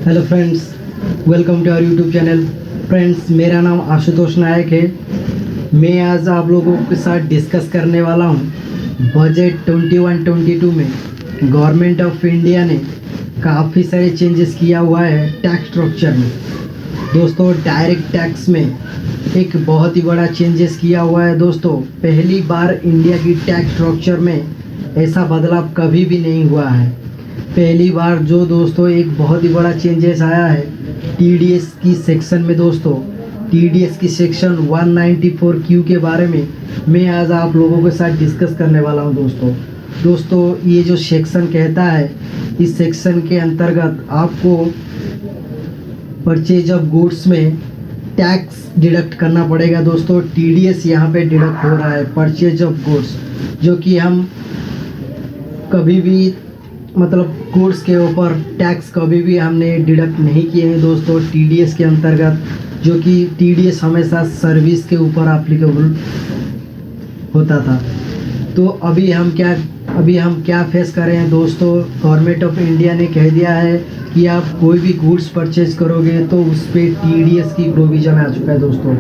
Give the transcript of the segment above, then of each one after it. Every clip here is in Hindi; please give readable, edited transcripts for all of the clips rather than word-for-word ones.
Hello friends, welcome to our YouTube channel. Friends, मेरा नाम आशुतोष नायक है। मैं आज आप लोगों के साथ डिस्कस करने वाला हूँ बजट 21-22 में गवर्नमेंट ऑफ इंडिया ने काफ़ी सारे चेंजेस किया हुआ है टैक्स स्ट्रक्चर में। दोस्तों, डायरेक्ट टैक्स में एक बहुत ही बड़ा चेंजेस किया हुआ है। दोस्तों, पहली बार इंडिया की टैक्स स्ट्रक्चर में ऐसा बदलाव कभी भी नहीं हुआ है। पहली बार जो दोस्तों एक बहुत ही बड़ा चेंजेस आया है टीडीएस की सेक्शन में। दोस्तों, टीडीएस की सेक्शन 194 क्यू के बारे में मैं आज आप लोगों के साथ डिस्कस करने वाला हूं। दोस्तों, ये जो सेक्शन कहता है, इस सेक्शन के अंतर्गत आपको परचेज ऑफ गुड्स में टैक्स डिडक्ट करना पड़ेगा। दोस्तों, टीडीएस यहाँ पे डिडक्ट हो रहा है परचेज ऑफ गुड्स, जो कि हम कभी भी मतलब गुड्स के ऊपर टैक्स कभी भी हमने डिडक्ट नहीं किए हैं। दोस्तों, टीडीएस के अंतर्गत, जो कि टीडीएस हमेशा सर्विस के ऊपर एप्लीकेबल होता था। तो अभी हम क्या फेस कर रहे हैं दोस्तों, गवर्नमेंट ऑफ इंडिया ने कह दिया है कि आप कोई भी गुड्स परचेज करोगे तो उस पर टीडीएस की प्रोविज़न आ चुका है। दोस्तों,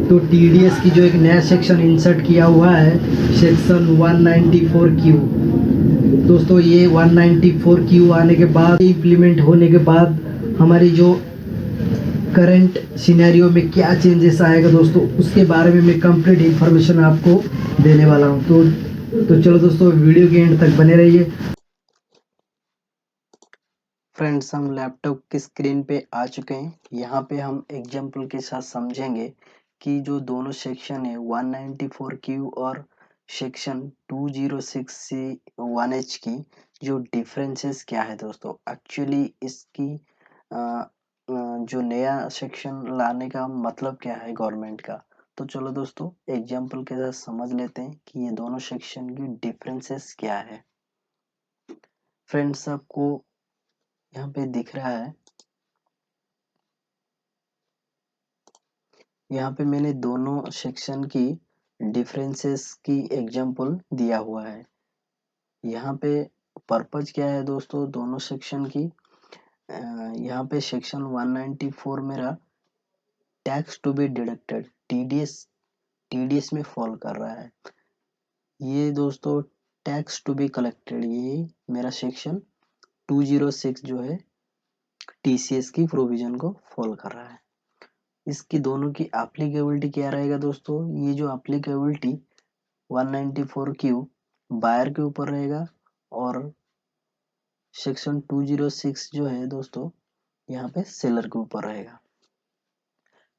तो टीडीएस की जो एक नया सेक्शन इंसर्ट किया हुआ है, सेक्शन 194 क्यू। दोस्तों, ये 194 क्यू आने के बाद, इम्प्लीमेंट होने के बाद हमारी जो करंट सिनेरियो में क्या चेंजेस आएगा दोस्तों, उसके बारे में मैं कंप्लीट इन्फॉर्मेशन आपको देने वाला हूँ। तो चलो दोस्तों, वीडियो के एंड तक बने रहिए। फ्रेंड्स, हम लैपटॉप की स्क्रीन पे आ चुके हैं। यहाँ पे हम एग्जाम्पल के साथ समझेंगे कि जो दोनों सेक्शन है 194 क्यू और सेक्शन 206 से 1H की जो डिफरेंसेस क्या है दोस्तों। एक्चुअली इसकी जो नया सेक्शन लाने का मतलब क्या है गवर्नमेंट का। तो चलो दोस्तों, एग्जाम्पल के साथ समझ लेते हैं कि ये दोनों सेक्शन की डिफरेंसेस क्या है। फ्रेंड्स, आपको यहाँ पे दिख रहा है, यहाँ पे मैंने दोनों सेक्शन की डिफरेंसेस की एग्जाम्पल दिया हुआ है। यहाँ पे पर्पज क्या है दोस्तों दोनों सेक्शन की। यहाँ पे सेक्शन 194 मेरा tax to be deducted TDS में फॉल कर रहा है। ये दोस्तों टैक्स टू बी कलेक्टेड, ये मेरा सेक्शन 206 जो है टीसीएस की प्रोविजन को फॉल कर रहा है। इसकी दोनों की एप्लीकेबिलिटी क्या रहेगा दोस्तों। ये जो एप्लीकेबिलिटी 194 क्यू बायर के ऊपर रहेगा और सेक्शन 206 जो है दोस्तों यहाँ पे सेलर के ऊपर रहेगा।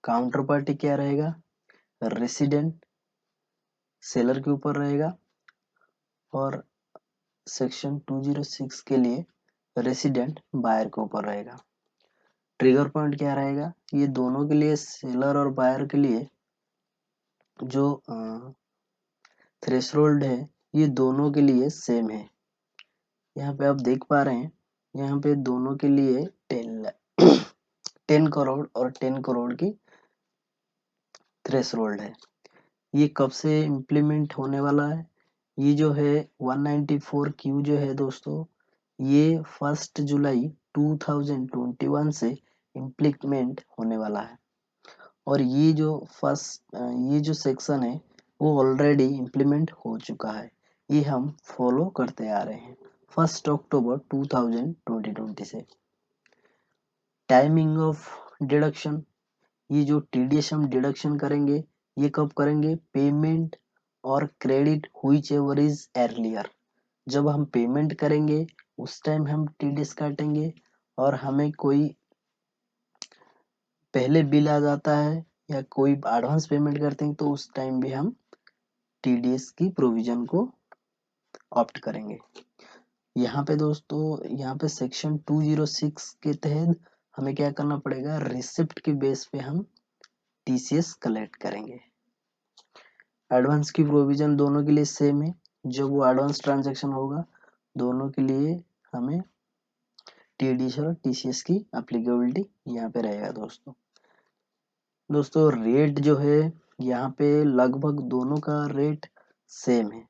काउंटर पार्टी क्या रहेगा, रेसिडेंट सेलर के ऊपर रहेगा और सेक्शन 206 के लिए रेसिडेंट बायर के ऊपर रहेगा। ट्रिगर पॉइंट क्या रहेगा, ये दोनों के लिए सेलर और बायर के लिए जो थ्रेशोल्ड है ये दोनों के लिए सेम है। यहाँ पे आप देख पा रहे हैं, यहाँ पे दोनों के लिए 10 करोड़ और 10 करोड़ की थ्रेशोल्ड है। ये कब से इम्प्लीमेंट होने वाला है, ये जो है 194 क्यू जो है दोस्तों, ये 1 जुलाई 2021 से इम्प्लीमेंट होने वाला है। और ये जो सेक्शन है वो ऑलरेडी इम्प्लीमेंट हो चुका है, ये हम फॉलो करते आ रहे हैं 1 अक्टूबर 2020 से। टाइमिंग ऑफ डिडक्शन, ये जो टीडीएस हम डिडक्शन करेंगे ये कब करेंगे, पेमेंट और credit which ever is earlier. जब हम पेमेंट करेंगे उस टाइम हम टीडीएस काटेंगे, और हमें कोई पहले बिल आ जाता है या कोई एडवांस पेमेंट करते हैं तो उस टाइम भी हम टीडीएस की प्रोविजन को ऑप्ट करेंगे। यहाँ पे दोस्तों, यहाँ पे सेक्शन 206 के तहत हमें क्या करना पड़ेगा, रिसिप्ट के बेस पे हम टीसीएस कलेक्ट करेंगे। एडवांस की प्रोविजन दोनों के लिए सेम है। जब वो एडवांस ट्रांजैक्शन होगा दोनों के लिए हमें टीडीएस और टीसीएस की एप्लीकेबिलिटी यहाँ पे रहेगा। दोस्तों रेट जो है यहाँ पे लगभग दोनों का रेट सेम है।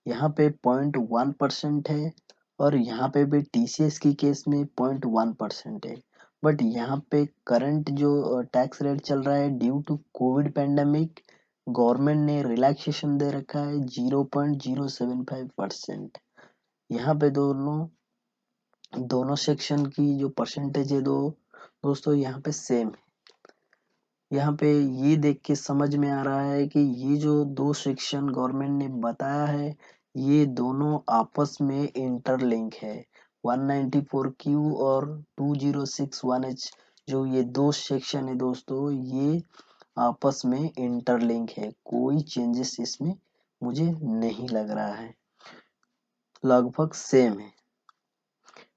यहाँ पे 0.1% है और यहाँ पे भी टीसीएस की केस में 0.1% है। बट यहाँ पे करंट जो टैक्स रेट चल रहा है due to COVID pandemic, government ने रिलैक्सेशन दे रखा है 0.075%। यहाँ पे दोनों सेक्शन की जो परसेंटेज है दोस्तों यहाँ पे सेम है। यहाँ पे ये देख के समझ में आ रहा है कि ये जो दो सेक्शन गवर्नमेंट ने बताया है ये दोनों आपस में इंटरलिंक है। 194Q और 2061H जो ये दो सेक्शन है दोस्तों ये आपस में इंटरलिंक है, कोई चेंजेस इसमें मुझे नहीं लग रहा है, लगभग सेम है।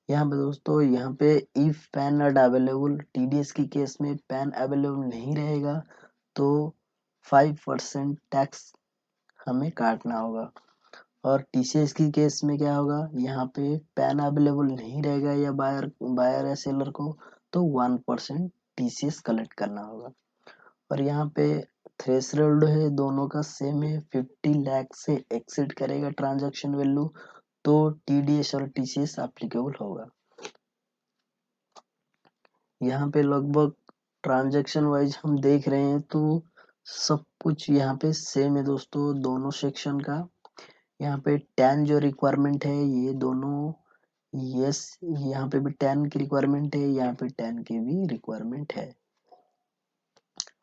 यहाँ पे दोस्तों यहाँ पे if pan not available, TDS की केस में पैन अवेलेबल नहीं रहेगा तो 5% टैक्स हमें काटना होगा। और टीसीएस की केस में क्या होगा, यहाँ पे पैन अवेलेबल नहीं रहेगा या बायर या सेलर को तो 1% टीसीएस कलेक्ट करना होगा। और यहाँ पे थ्रेशोल्ड है दोनों का सेम है, 50 लाख से एक्सीड करेगा ट्रांजैक्शन वैल्यू तो टीडीएस और टीसीएस एप्लीकेबल होगा। यहाँ पे लगभग ट्रांजैक्शन वाइज हम देख रहे हैं तो सब कुछ यहाँ पे सेम है दोस्तों दोनों सेक्शन का। यहाँ पे 10 जो रिक्वायरमेंट है ये दोनों यस, यहाँ पे भी 10 की रिक्वायरमेंट है, यहाँ पे 10 की भी रिक्वायरमेंट है।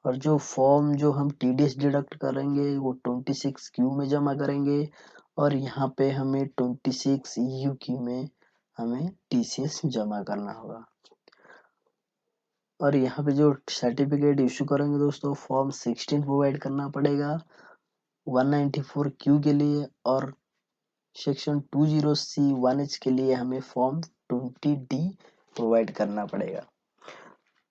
और जो फॉर्म जो हम टीडीएस डिडक्ट करेंगे वो 26Q में जमा करेंगे और यहाँ पे हमें 26UQ में हमें टीसीएस जमा करना होगा। और यहाँ पे जो सर्टिफिकेट इशू करेंगे दोस्तों फॉर्म 16 प्रोवाइड करना पड़ेगा 194Q के लिए और सेक्शन 20C1H के लिए हमें फॉर्म 20D प्रोवाइड करना पड़ेगा।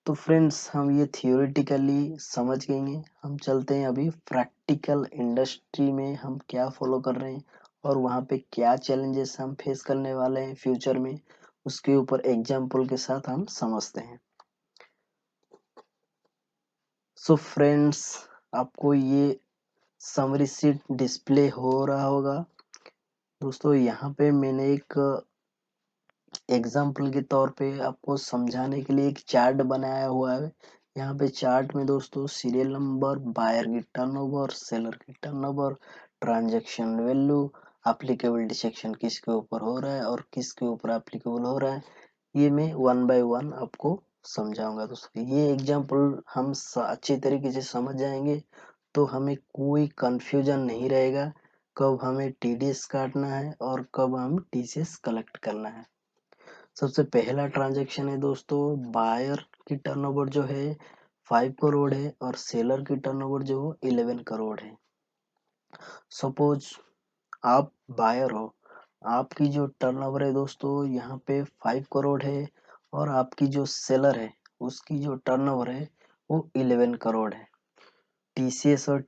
तो फ्रेंड्स हम ये थियोरेटिकली समझ गए, हम चलते हैं अभी प्रैक्टिकल इंडस्ट्री में हम क्या फॉलो कर रहे हैं और वहाँ पे क्या चैलेंजेस हम फेस करने वाले हैं फ्यूचर में, उसके ऊपर एग्जाम्पल के साथ हम समझते हैं। सो फ्रेंड्स आपको ये समरी शीट डिस्प्ले हो रहा होगा दोस्तों। यहाँ पे मैंने एक एग्जाम्पल के तौर पे आपको समझाने के लिए एक चार्ट बनाया हुआ है। यहाँ पे चार्ट में दोस्तों सीरियल नंबर, बायर की टर्नओवर, सेलर की turnover, transaction value, applicability section किसके ऊपर हो रहा है और किसके ऊपर एप्लीकेबल हो रहा है, ये मैं 1 बाय 1 आपको समझाऊंगा दोस्तों। ये एग्जाम्पल हम अच्छी तरीके से समझ जाएंगे तो हमें कोई कंफ्यूजन नहीं रहेगा कब हमें टीडीएस काटना है और कब हम टीसीएस कलेक्ट करना है। सबसे पहला ट्रांजैक्शन है दोस्तों बायर की टर्नओवर जो है 5 करोड़ है और सेलर की टर्नओवर जो 11 करोड़ है। सपोज आप बायर हो, आपकी जो टर्नओवर है दोस्तों यहाँ पे 5 करोड़ है और आपकी जो सेलर है उसकी जो टर्नओवर है वो 11 करोड़ है। टीसीएस और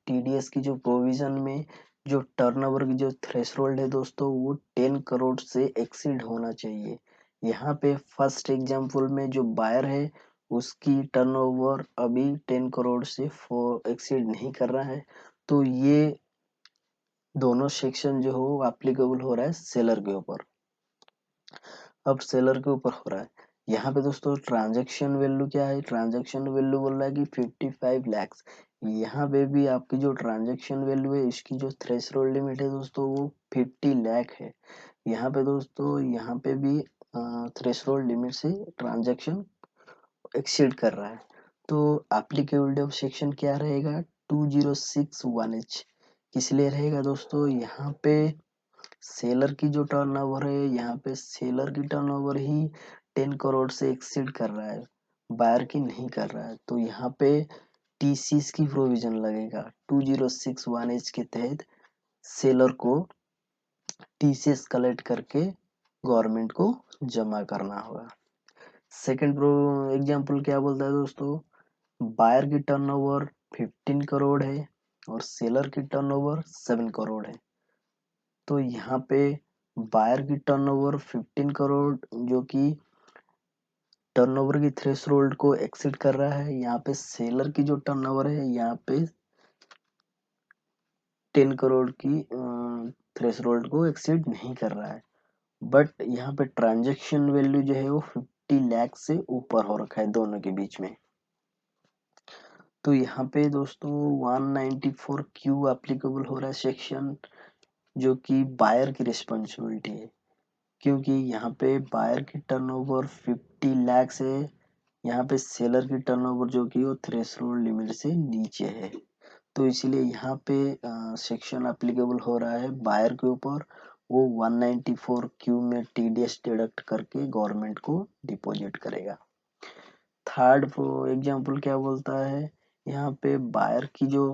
टीडीएस की जो प्रोविजन में जो टर्नओवर की जो थ्रेशोल्ड है दोस्तों वो 10 करोड़ से एक्सीड होना चाहिए। यहाँ पे फर्स्ट एग्जांपल में जो बायर है उसकी टर्नओवर अभी 10 करोड़ से एक्सीड नहीं कर रहा है तो ये दोनों सेक्शन जो हो एप्लीकेबल हो रहा है सेलर के ऊपर। अब सेलर के ऊपर हो रहा है, यहाँ पे दोस्तों ट्रांजैक्शन वैल्यू क्या है, ट्रांजैक्शन वैल्यू बोल रहा है कि 55 लाख। यहाँ पे भी आपकी जो ट्रांजैक्शन वैल्यू है इसकी जो थ्रेशोल्ड लिमिट है दोस्तों वो 50 लाख है। यहाँ पे दोस्तों यहाँ पे भी थ्रेशोल्ड लिमिट से ट्रांजैक्शन एक्सीड कर रहा है तो एप्लीकेबिलिटी ऑफ सेक्शन क्या रहेगा 2061H। किस लिए रहेगा दोस्तों, यहाँ पे सेलर की जो टर्नओवर है यहाँ पे सेलर की टर्नओवर ही 10 करोड़ से एक्सीड कर रहा है, बायर की नहीं कर रहा है तो यहाँ पे टीसीएस की प्रोविजन लगेगा 2061H के तहत सेलर को टीसीएस कलेक्ट करके गवर्नमेंट को जमा करना होगा। सेकंड एग्जांपल क्या बोलता है दोस्तों, बायर की टर्नओवर 15 करोड़ है और सेलर की टर्नओवर 7 करोड़ है तो यहाँ पे बायर की टर्नओवर 15 करोड़ जो कि टर्नओवर की थ्रेशोल्ड को एक्सीड कर रहा है, यहाँ पे सेलर की जो टर्नओवर है यहाँ पे 10 करोड़ की थ्रेशोल्ड को एक्सीड नहीं कर रहा है, बट यहाँ पे ट्रांजैक्शन वैल्यू जो है वो 50 लाख से ऊपर हो रखा है दोनों के बीच में। तो यहाँ पे दोस्तों 194 क्यू एप्लीकेबल हो रहा है सेक्शन, जो कि बायर की रिस्पॉन्सिबिलिटी है, क्योंकि यहाँ पे बायर की टर्नओवर 50 लाख है, यहाँ पे सेलर की टर्नओवर जो कि वो थ्रेशोल्ड लिमिट से नीचे है। तो इसीलिए यहाँ पे सेक्शन एप्लीकेबल हो रहा है बायर के ऊपर, वो 194 क्यू में टीडीएस डिडक्ट करके गवर्नमेंट को डिपॉजिट करेगा। थर्ड एग्जांपल क्या बोलता है, यहाँ पे बायर की जो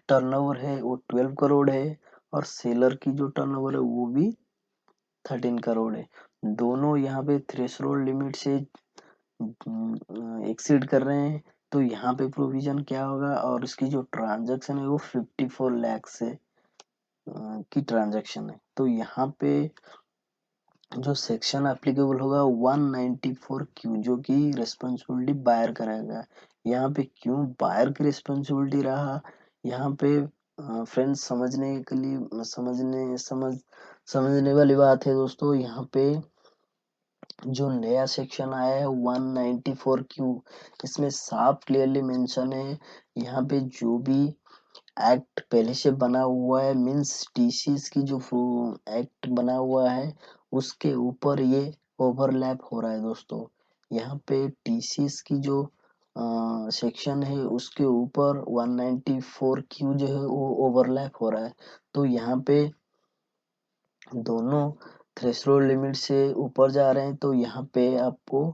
टर्नओवर है वो 12 करोड़ है और सेलर की जो टर्नओवर है वो भी 13 करोड़ है। दोनों यहाँ पे थ्रेशोल्ड लिमिट से एक्सीड कर रहे हैं, तो यहाँ पे प्रोविजन क्या होगा, और इसकी जो ट्रांजैक्शन है वो 54 लाख से की ट्रांजैक्शन है। तो यहाँ पे जो सेक्शन एप्लीकेबल होगा 194 क्यू, जो कि रिस्पॉन्सिबिलिटी बायर करेगा। यहाँ पे क्यों बायर की रिस्पॉन्सिबिलिटी रहा, यहाँ पे फ्रेंड्स समझने के लिए समझने वाली बात है दोस्तों। यहाँ पे जो नया सेक्शन आया है 194 क्यू, इसमें साफ क्लियरली मेंशन है, यहाँ पे जो भी एक्ट पहले से बना हुआ है, मींस टीसीएस की जो एक्ट बना हुआ है उसके ऊपर ये ओवरलैप हो रहा है दोस्तों। यहाँ पे टीसीएस की जो सेक्शन है उसके ऊपर 194 क्यू जो है वो ओवरलैप हो रहा है। तो यहाँ पे दोनों थ्रेशोल्ड लिमिट से ऊपर जा रहे हैं, तो यहाँ पे आपको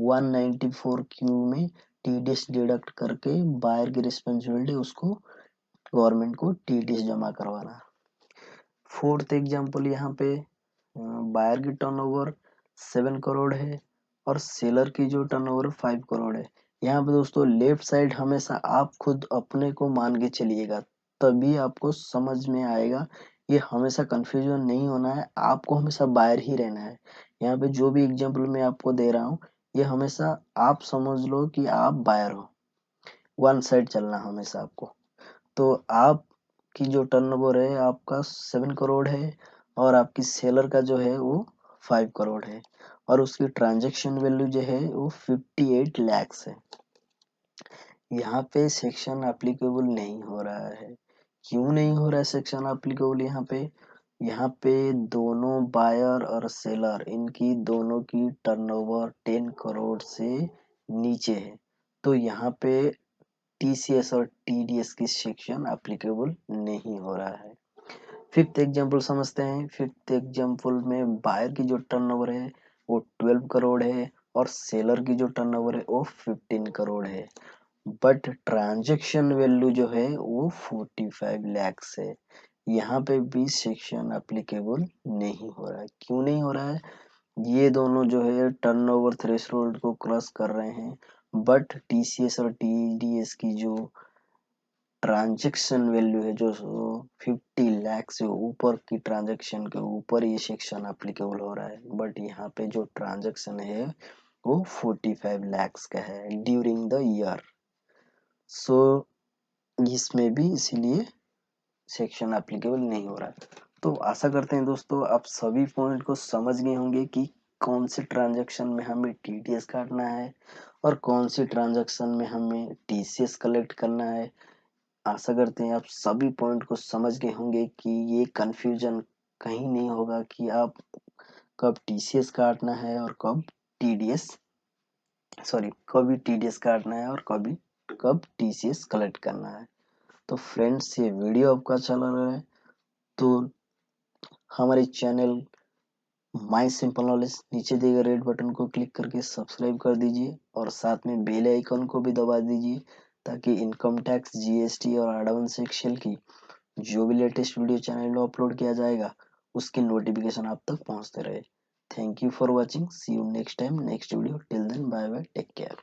194 क्यू में टीडीएस डिडक्ट करके बायर की रिस्पॉन्सिबिलिटी उसको गवर्नमेंट को टीडीएस जमा करवाना। फोर्थ एग्जांपल यहाँ पे बायर की टर्नओवर 7 करोड़ है और सेलर की जो टर्नओवर 5 करोड़ है। यहाँ पे दोस्तों लेफ्ट साइड हमेशा आप खुद अपने को मान के चलिएगा, तभी आपको समझ में आएगा। ये हमेशा कंफ्यूजन नहीं होना है, आपको हमेशा बायर ही रहना है। यहाँ पे जो भी एग्जांपल मैं आपको दे रहा हूँ, ये हमेशा आप समझ लो कि आप बायर हो, वन साइड चलना हमेशा आपको। तो आपकी जो टर्नओवर है आपका 7 करोड़ है और आपकी सेलर का जो है वो 5 करोड़ है और उसकी ट्रांजैक्शन वैल्यू जो है वो 58 लाख है। यहाँ पे सेक्शन एप्लीकेबल नहीं हो रहा है। क्यों नहीं हो रहा है सेक्शन एप्लीकेबल यहाँ पे? यहाँ पे दोनों बायर और सेलर, इनकी दोनों की टर्नओवर 10 करोड़ से नीचे है, तो यहाँ पे टीसीएस और टीडीएस की सेक्शन एप्लीकेबल नहीं हो रहा है। फिफ्थ एग्जांपल समझते हैं। फिफ्थ एग्जांपल में बायर की जो टर्नओवर है वो 12 करोड़ है और सेलर की जो टर्नओवर है वो 15 करोड़ है, बट ट्रांजैक्शन वैल्यू जो है वो 45 लाख है। यहाँ पे भी सेक्शन एप्लीकेबल नहीं हो रहा है। क्यों नहीं हो रहा है? ये दोनों जो है टर्नओवर थ्रेशोल्ड को क्रॉस कर रहे हैं, बट टीसीएस और टीडीएस की जो ट्रांजैक्शन वैल्यू है जो 50 लाख से ऊपर की ट्रांजैक्शन के ऊपर ये सेक्शन एप्लीकेबल हो रहा है, बट यहाँ पे जो ट्रांजैक्शन है वो 45 लाख का है ड्यूरिंग द ईयर। सो इसमें भी इसीलिए सेक्शन एप्लीकेबल नहीं हो रहा है। तो आशा करते हैं दोस्तों आप सभी पॉइंट को समझ गए होंगे कि कौन से ट्रांजैक्शन में हमें टीडीएस काटना है और कौन सी ट्रांजैक्शन में हमें टीसीएस कलेक्ट करना है। आशा करते हैं आप सभी पॉइंट को समझ गए होंगे कि ये कंफ्यूजन कहीं नहीं होगा कि आप कब टीसीएस काटना है और कब टीडीएस काटना है और कब टीसीएस कलेक्ट करना है। तो फ्रेंड्स ये वीडियो आपका अच्छा लग रहा है तो हमारे चैनल माई सिंपल नॉलेज नीचे दिए गए रेड बटन को क्लिक करके सब्सक्राइब कर दीजिए और साथ में बेल आइकन को भी दबा दीजिए, ताकि इनकम टैक्स, जीएसटी और एडवांस एक्सेल की जो भी लेटेस्ट वीडियो चैनल में अपलोड किया जाएगा उसकी नोटिफिकेशन आप तक पहुंचते रहे। Thank you for watching, see you next time next video, till then bye bye, take care.